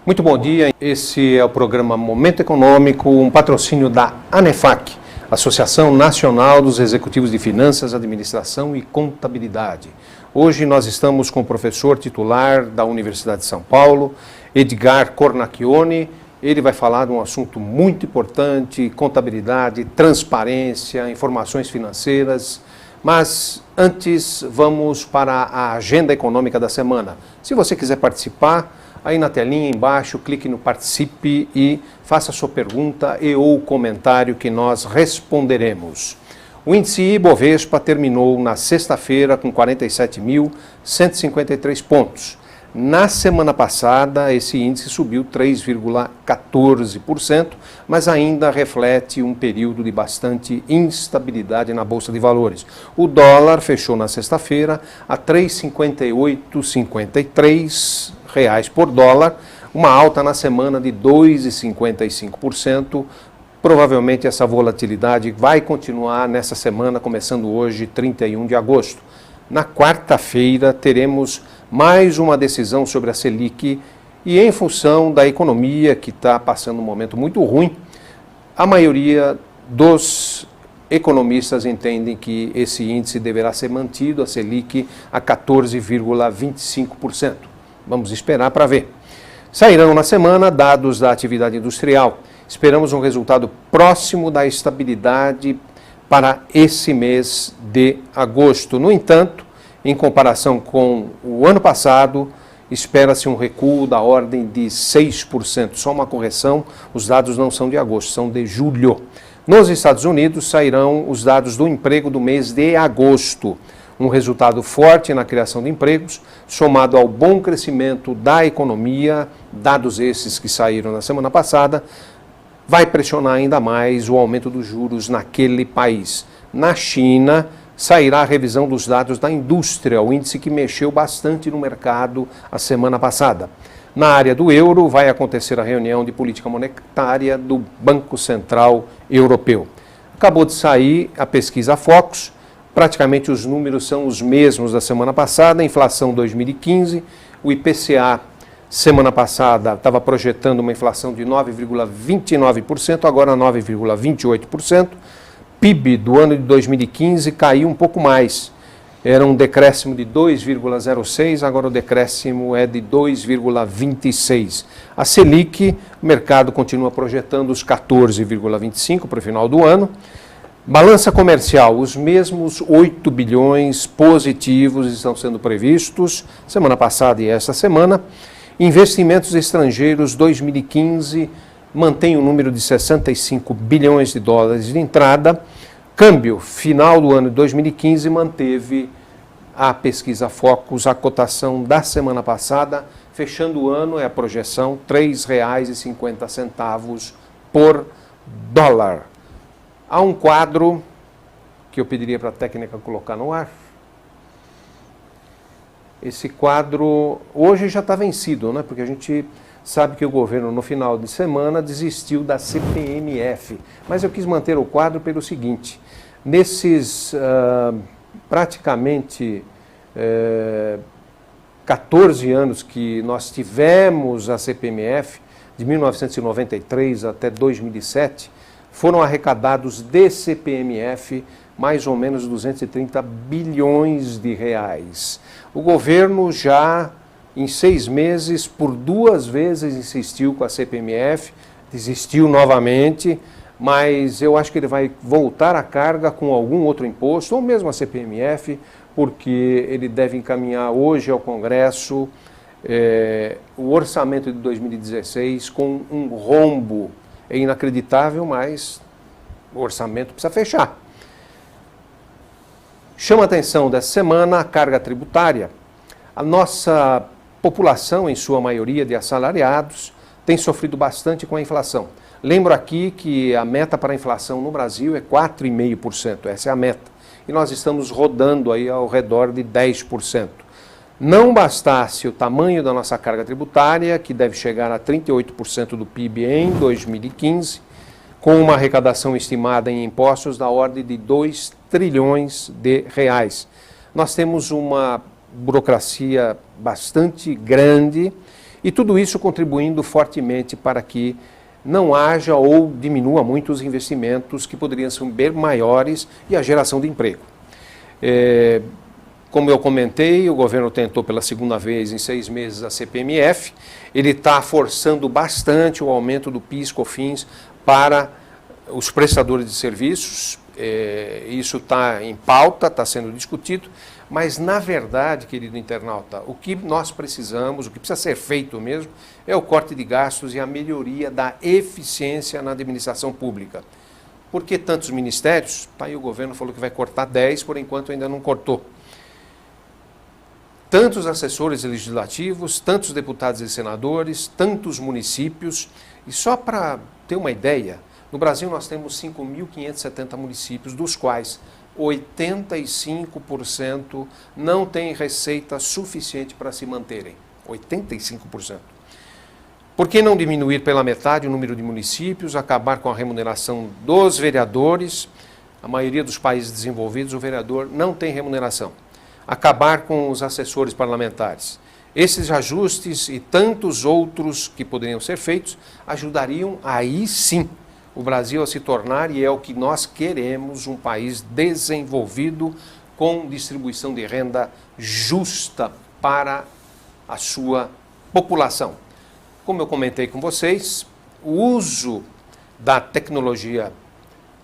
Muito bom dia, esse é o programa Momento Econômico, um patrocínio da ANEFAC, Associação Nacional dos Executivos de Finanças, Administração e Contabilidade. Hoje nós estamos com o professor titular da Universidade de São Paulo, Edgar Cornacchione. Ele vai falar de um assunto muito importante, contabilidade, transparência, informações financeiras. Mas antes vamos para a agenda econômica da semana. Se você quiser participar, aí na telinha embaixo, clique no Participe e faça sua pergunta e ou comentário que nós responderemos. O índice Ibovespa terminou na sexta-feira com 47.153 pontos. Na semana passada, esse índice subiu 3,14%, mas ainda reflete um período de bastante instabilidade na Bolsa de Valores. O dólar fechou na sexta-feira a R$ 3,5853 por dólar, uma alta na semana de 2,55%. Provavelmente essa volatilidade vai continuar nessa semana, começando hoje, 31 de agosto. Na quarta-feira teremos mais uma decisão sobre a Selic e em função da economia que está passando um momento muito ruim, a maioria dos economistas entendem que esse índice deverá ser mantido, a Selic, a 14,25%. Vamos esperar para ver. Sairão na semana dados da atividade industrial. Esperamos um resultado próximo da estabilidade para esse mês de agosto. No entanto, em comparação com o ano passado, espera-se um recuo da ordem de 6%. Só uma correção, os dados não são de agosto, são de julho. Nos Estados Unidos sairão os dados do emprego do mês de agosto. Um resultado forte na criação de empregos, somado ao bom crescimento da economia, dados esses que saíram na semana passada, vai pressionar ainda mais o aumento dos juros naquele país. Na China, sairá a revisão dos dados da indústria, o índice que mexeu bastante no mercado a semana passada. Na área do euro, vai acontecer a reunião de política monetária do Banco Central Europeu. Acabou de sair a pesquisa Focus, praticamente os números são os mesmos da semana passada, inflação 2015, o IPCA semana passada estava projetando uma inflação de 9,29%, agora 9,28%. PIB do ano de 2015 caiu um pouco mais. Era um decréscimo de 2,06, agora o decréscimo é de 2,26. A Selic, o mercado continua projetando os 14,25 para o final do ano. Balança comercial, os mesmos 8 bilhões positivos estão sendo previstos, semana passada e esta semana. Investimentos estrangeiros 2015 mantém o número de 65 bilhões de dólares de entrada. Câmbio, final do ano de 2015, manteve a pesquisa Focus, a cotação da semana passada, fechando o ano, é a projeção, R$ 3,50 por dólar. Há um quadro que eu pediria para a técnica colocar no ar. Esse quadro hoje já está vencido, né? Porque a gente sabe que o governo no final de semana desistiu da CPMF. Mas eu quis manter o quadro pelo seguinte, nesses praticamente 14 anos que nós tivemos a CPMF, de 1993 até 2007, foram arrecadados de CPMF mais ou menos 230 bilhões de reais. O governo já, em 6 meses, por 2 vezes insistiu com a CPMF, desistiu novamente, mas eu acho que ele vai voltar à carga com algum outro imposto, ou mesmo a CPMF, porque ele deve encaminhar hoje ao Congresso o orçamento de 2016 com um rombo. É inacreditável, mas o orçamento precisa fechar. Chama a atenção dessa semana a carga tributária. A nossa população, em sua maioria de assalariados, tem sofrido bastante com a inflação. Lembro aqui que a meta para a inflação no Brasil é 4,5%, essa é a meta. E nós estamos rodando aí ao redor de 10%. Não bastasse o tamanho da nossa carga tributária, que deve chegar a 38% do PIB em 2015, com uma arrecadação estimada em impostos da ordem de 2 trilhões de reais. Nós temos uma burocracia bastante grande E tudo isso contribuindo fortemente para que não haja ou diminua muito os investimentos que poderiam ser bem maiores e a geração de emprego. Como eu comentei, o governo tentou pela segunda vez em 6 meses a CPMF, ele está forçando bastante o aumento do PIS/COFINS para os prestadores de serviços, isso está em pauta, está sendo discutido, mas na verdade, querido internauta, o que nós precisamos, o que precisa ser feito mesmo, é o corte de gastos e a melhoria da eficiência na administração pública. Por que tantos ministérios? Tá, aí o governo falou que vai cortar 10, por enquanto ainda não cortou. Tantos assessores legislativos, tantos deputados e senadores, tantos municípios. E só para ter uma ideia, no Brasil nós temos 5.570 municípios, dos quais 85% não têm receita suficiente para se manterem. 85%. Por que não diminuir pela metade o número de municípios, acabar com a remuneração dos vereadores? A maioria dos países desenvolvidos, o vereador não tem remuneração. Acabar com os assessores parlamentares. Esses ajustes e tantos outros que poderiam ser feitos ajudariam aí sim o Brasil a se tornar, e é o que nós queremos, um país desenvolvido com distribuição de renda justa para a sua população. Como eu comentei com vocês, o uso da tecnologia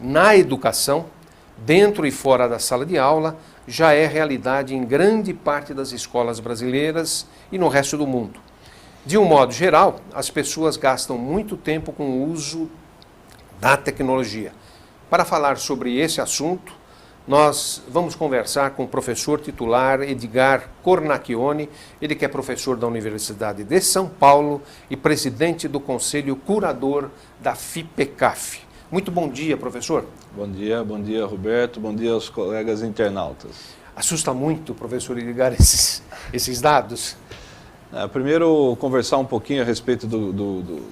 na educação, dentro e fora da sala de aula, já é realidade em grande parte das escolas brasileiras e no resto do mundo. De um modo geral, as pessoas gastam muito tempo com o uso da tecnologia. Para falar sobre esse assunto, nós vamos conversar com o professor titular Edgar Cornacchione, ele que é professor da Universidade de São Paulo e presidente do Conselho Curador da FIPECAF. Muito bom dia, professor. Bom dia, Roberto, bom dia aos colegas internautas. Assusta muito, professor Edgar, esses dados? Primeiro, conversar um pouquinho a respeito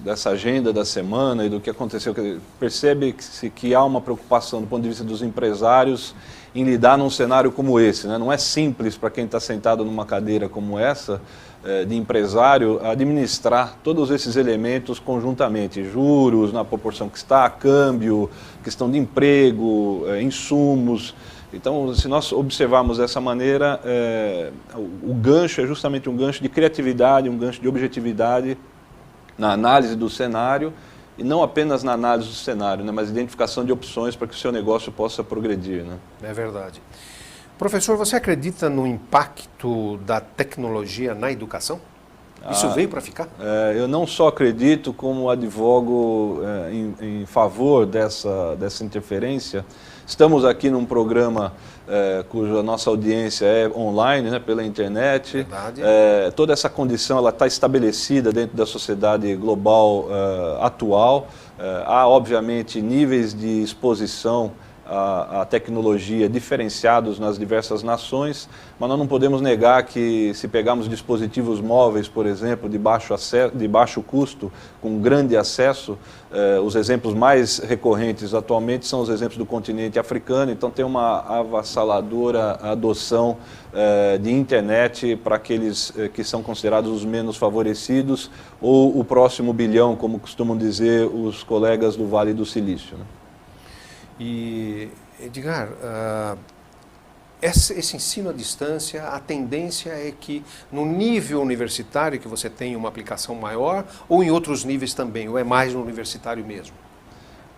dessa agenda da semana e do que aconteceu. Percebe-se que há uma preocupação do ponto de vista dos empresários em lidar num cenário como esse, né? Não é simples para quem está sentado numa cadeira como essa, de empresário, administrar todos esses elementos conjuntamente, juros na proporção que está, câmbio, questão de emprego, insumos. Então, se nós observarmos dessa maneira, o gancho é justamente um gancho de criatividade, um gancho de objetividade na análise do cenário, e não apenas na análise do cenário, né, mas identificação de opções para que o seu negócio possa progredir. Né? É verdade. Professor, você acredita no impacto da tecnologia na educação? Isso veio para ficar? Eu não só acredito, como advogo em favor dessa interferência. Estamos aqui num programa cuja nossa audiência é online, né, pela internet. Verdade. Toda essa condição está estabelecida dentro da sociedade global atual. Há, obviamente, níveis de exposição a tecnologia diferenciados nas diversas nações, mas nós não podemos negar que, se pegarmos dispositivos móveis, por exemplo, de baixo custo, com grande acesso, os exemplos mais recorrentes atualmente são os exemplos do continente africano. Então tem uma avassaladora adoção de internet para aqueles que são considerados os menos favorecidos, ou o próximo bilhão, como costumam dizer os colegas do Vale do Silício, né? E, Edgar, esse ensino à distância, a tendência é que no nível universitário que você tenha uma aplicação maior, ou em outros níveis também, ou é mais no universitário mesmo?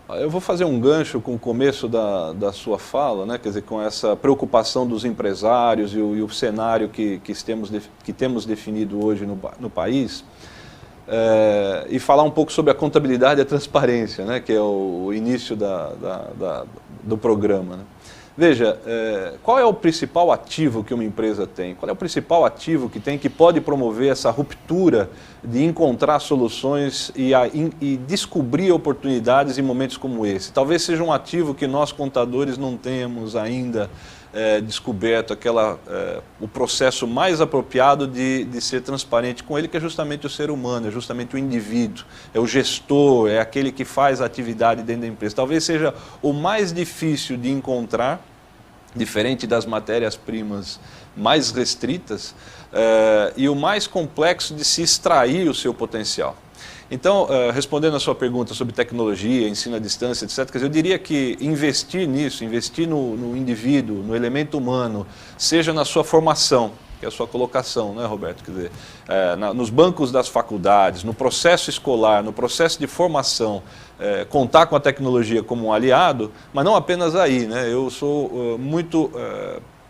Eu vou fazer um gancho com o começo da sua fala, né? Quer dizer, com essa preocupação dos empresários e o cenário que temos definido hoje no país. E falar um pouco sobre a contabilidade e a transparência, né, que é o início do programa. Né? Veja, qual é o principal ativo que uma empresa tem? Qual é o principal ativo que tem que pode promover essa ruptura de encontrar soluções e descobrir oportunidades em momentos como esse? Talvez seja um ativo que nós, contadores, não tenhamos ainda descoberto o processo mais apropriado de ser transparente com ele, que é justamente o ser humano, é justamente o indivíduo, é o gestor, é aquele que faz a atividade dentro da empresa. Talvez seja o mais difícil de encontrar, diferente das matérias-primas mais restritas, e o mais complexo de se extrair o seu potencial. Então, respondendo a sua pergunta sobre tecnologia, ensino à distância, etc., quer dizer, eu diria que investir nisso, investir no indivíduo, no elemento humano, seja na sua formação, que é a sua colocação, né, Roberto? Quer dizer, nos bancos das faculdades, no processo escolar, no processo de formação, contar com a tecnologia como um aliado, mas não apenas aí, né? Eu sou muito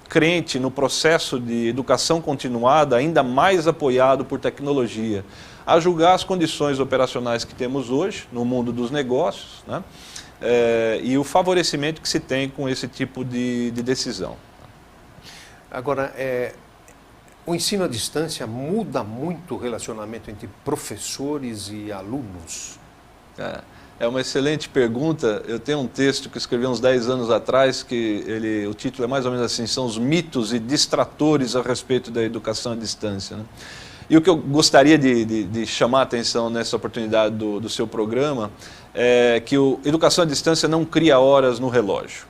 crente no processo de educação continuada, ainda mais apoiado por tecnologia, a julgar as condições operacionais que temos hoje no mundo dos negócios, né? E o favorecimento que se tem com esse tipo de decisão. Agora, o ensino à distância muda muito o relacionamento entre professores e alunos? É uma excelente pergunta. Eu tenho um texto que escrevi uns 10 anos atrás, que o título é mais ou menos assim, são os mitos e distratores a respeito da educação à distância, né? E o que eu gostaria de chamar a atenção nessa oportunidade do seu programa é que a educação à distância não cria horas no relógio.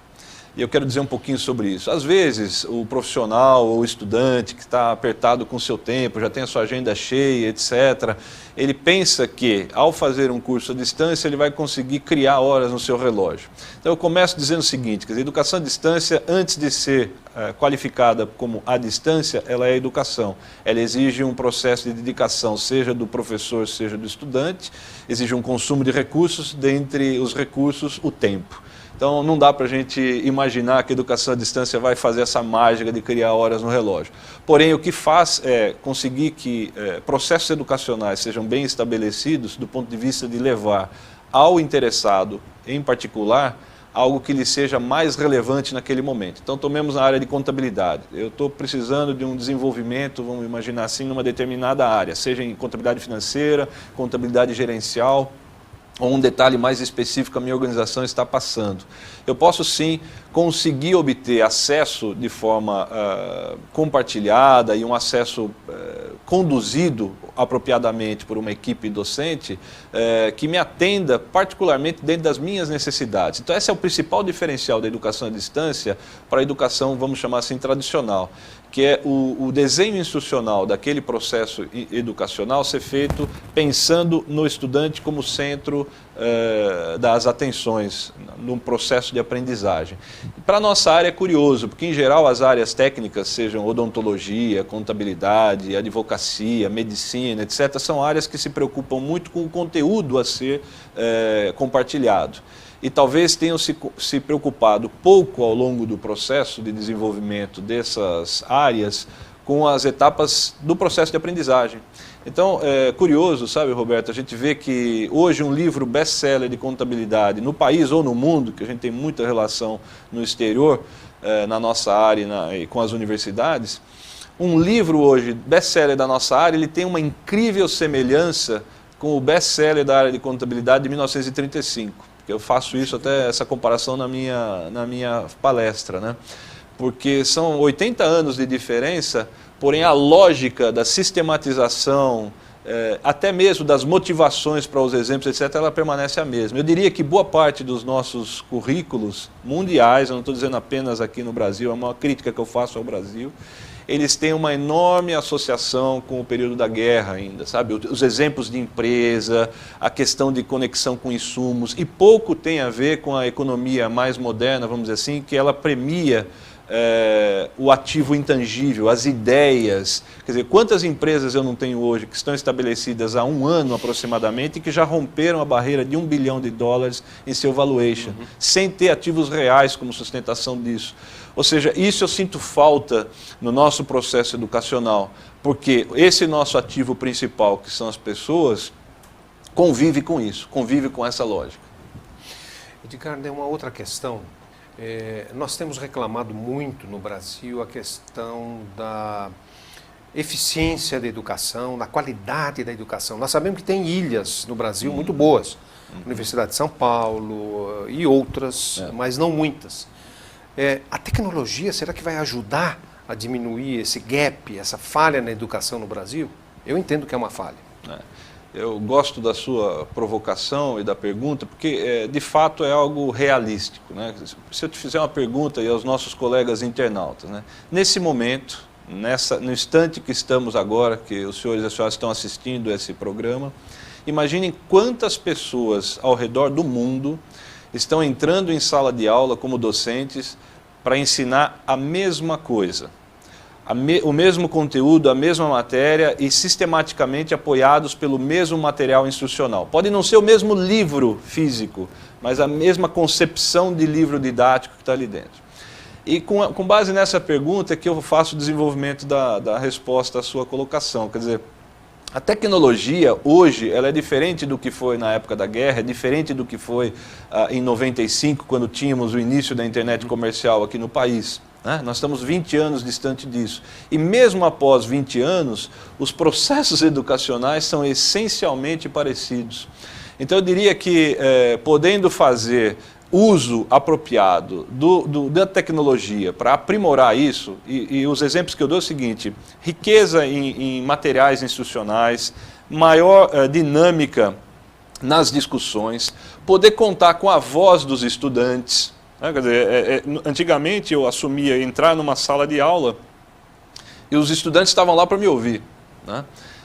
E eu quero dizer um pouquinho sobre isso. Às vezes, o profissional ou o estudante que está apertado com o seu tempo, já tem a sua agenda cheia, etc., ele pensa que, ao fazer um curso à distância, ele vai conseguir criar horas no seu relógio. Então, eu começo dizendo o seguinte, quer dizer, a educação à distância, antes de ser qualificada como à distância, ela é educação. Ela exige um processo de dedicação, seja do professor, seja do estudante, exige um consumo de recursos, dentre os recursos, o tempo. Então, não dá para a gente imaginar que a educação à distância vai fazer essa mágica de criar horas no relógio. Porém, o que faz é conseguir que processos educacionais sejam bem estabelecidos do ponto de vista de levar ao interessado, em particular, algo que lhe seja mais relevante naquele momento. Então, tomemos na área de contabilidade. Eu estou precisando de um desenvolvimento, vamos imaginar assim, numa determinada área, seja em contabilidade financeira, contabilidade gerencial, ou um detalhe mais específico que a minha organização está passando. Eu posso sim conseguir obter acesso de forma compartilhada e um acesso conduzido apropriadamente por uma equipe docente que me atenda particularmente dentro das minhas necessidades. Então esse é o principal diferencial da educação à distância para a educação, vamos chamar assim, tradicional, que é o desenho instrucional daquele processo educacional ser feito pensando no estudante como centro das atenções, no processo de aprendizagem. Para a nossa área é curioso, porque em geral as áreas técnicas, sejam odontologia, contabilidade, advocacia, medicina, etc., são áreas que se preocupam muito com o conteúdo a ser compartilhado. E talvez tenham se preocupado pouco ao longo do processo de desenvolvimento dessas áreas com as etapas do processo de aprendizagem. Então, é curioso, sabe, Roberto, a gente vê que hoje um livro best-seller de contabilidade no país ou no mundo, que a gente tem muita relação no exterior, na nossa área e com as universidades, um livro hoje best-seller da nossa área, ele tem uma incrível semelhança com o best-seller da área de contabilidade de 1935. Eu faço isso até essa comparação na minha palestra, né? Porque são 80 anos de diferença, porém a lógica da sistematização, até mesmo das motivações para os exemplos, etc., ela permanece a mesma. Eu diria que boa parte dos nossos currículos mundiais, eu não estou dizendo apenas aqui no Brasil, é uma crítica que eu faço ao Brasil, eles têm uma enorme associação com o período da guerra ainda, sabe? Os exemplos de empresa, a questão de conexão com insumos, e pouco tem a ver com a economia mais moderna, vamos dizer assim, que ela premia o ativo intangível, as ideias. Quer dizer, quantas empresas eu não tenho hoje que estão estabelecidas há um ano aproximadamente e que já romperam a barreira de $1 bilhão em seu valuation, sem ter ativos reais como sustentação disso. Ou seja, isso eu sinto falta no nosso processo educacional, porque esse nosso ativo principal, que são as pessoas, convive com isso, convive com essa lógica. Edgar, tem uma outra questão. Nós temos reclamado muito no Brasil a questão da eficiência da educação, da qualidade da educação. Nós sabemos que tem ilhas no Brasil muito boas, Universidade de São Paulo e outras, mas não muitas. A tecnologia, será que vai ajudar a diminuir esse gap, essa falha na educação no Brasil? Eu entendo que é uma falha. Eu gosto da sua provocação e da pergunta, porque de fato é algo realístico, né? Se eu te fizer uma pergunta e aos nossos colegas internautas, né? Nesse momento, no instante que estamos agora, que os senhores e as senhoras estão assistindo esse programa, imaginem quantas pessoas ao redor do mundo estão entrando em sala de aula como docentes para ensinar a mesma coisa, o mesmo conteúdo, a mesma matéria e sistematicamente apoiados pelo mesmo material instrucional. Pode não ser o mesmo livro físico, mas a mesma concepção de livro didático que está ali dentro. E com base nessa pergunta é que eu faço o desenvolvimento da resposta à sua colocação. Quer dizer, a tecnologia hoje ela é diferente do que foi na época da guerra, é diferente do que foi em 95, quando tínhamos o início da internet comercial aqui no país. Nós estamos 20 anos distante disso. E mesmo após 20 anos, os processos educacionais são essencialmente parecidos. Então eu diria que podendo fazer uso apropriado da tecnologia para aprimorar isso, e os exemplos que eu dou é o seguinte: riqueza em materiais instrucionais, maior dinâmica nas discussões, poder contar com a voz dos estudantes. Quer dizer, antigamente eu assumia entrar numa sala de aula e os estudantes estavam lá para me ouvir, né?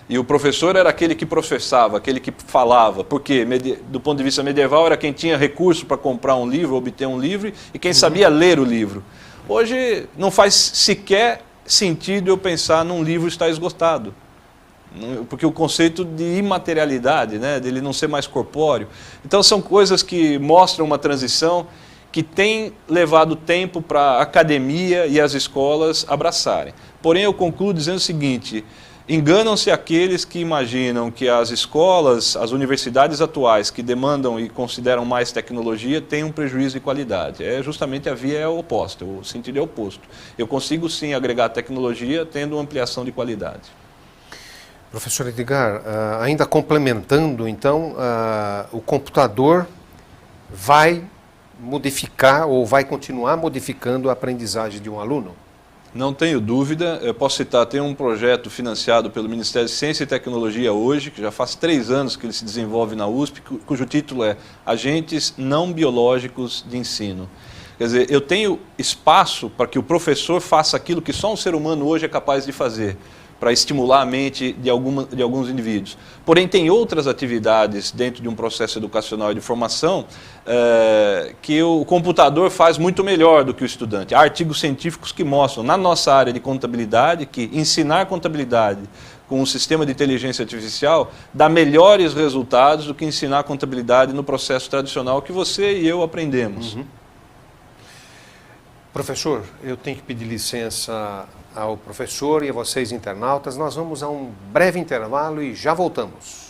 E o professor era aquele que professava, aquele que falava, porque do ponto de vista medieval era quem tinha recurso para comprar um livro, obter um livro, e quem sabia ler o livro. Hoje não faz sequer sentido eu pensar num livro estar esgotado, porque o conceito de imaterialidade, né, dele não ser mais corpóreo. Então são coisas que mostram uma transição que tem levado tempo para a academia e as escolas abraçarem. Porém eu concluo dizendo o seguinte: enganam-se aqueles que imaginam que as escolas, as universidades atuais que demandam e consideram mais tecnologia têm um prejuízo de qualidade. Justamente a via é oposta, o sentido é oposto. Eu consigo sim agregar tecnologia tendo uma ampliação de qualidade. Professor Edgar, ainda complementando então, o computador vai modificar ou vai continuar modificando a aprendizagem de um aluno? Não tenho dúvida. Eu posso citar, tem um projeto financiado pelo Ministério de Ciência e Tecnologia hoje, que já faz 3 anos que ele se desenvolve na USP, cujo título é Agentes Não Biológicos de Ensino. Quer dizer, eu tenho espaço para que o professor faça aquilo que só um ser humano hoje é capaz de fazer, para estimular a mente de alguns indivíduos. Porém, tem outras atividades dentro de um processo educacional e de formação que o computador faz muito melhor do que o estudante. Há artigos científicos que mostram, na nossa área de contabilidade, que ensinar contabilidade com um sistema de inteligência artificial dá melhores resultados do que ensinar contabilidade no processo tradicional que você e eu aprendemos. Professor, eu tenho que pedir licença ao professor e a vocês internautas. Nós vamos a um breve intervalo e já voltamos.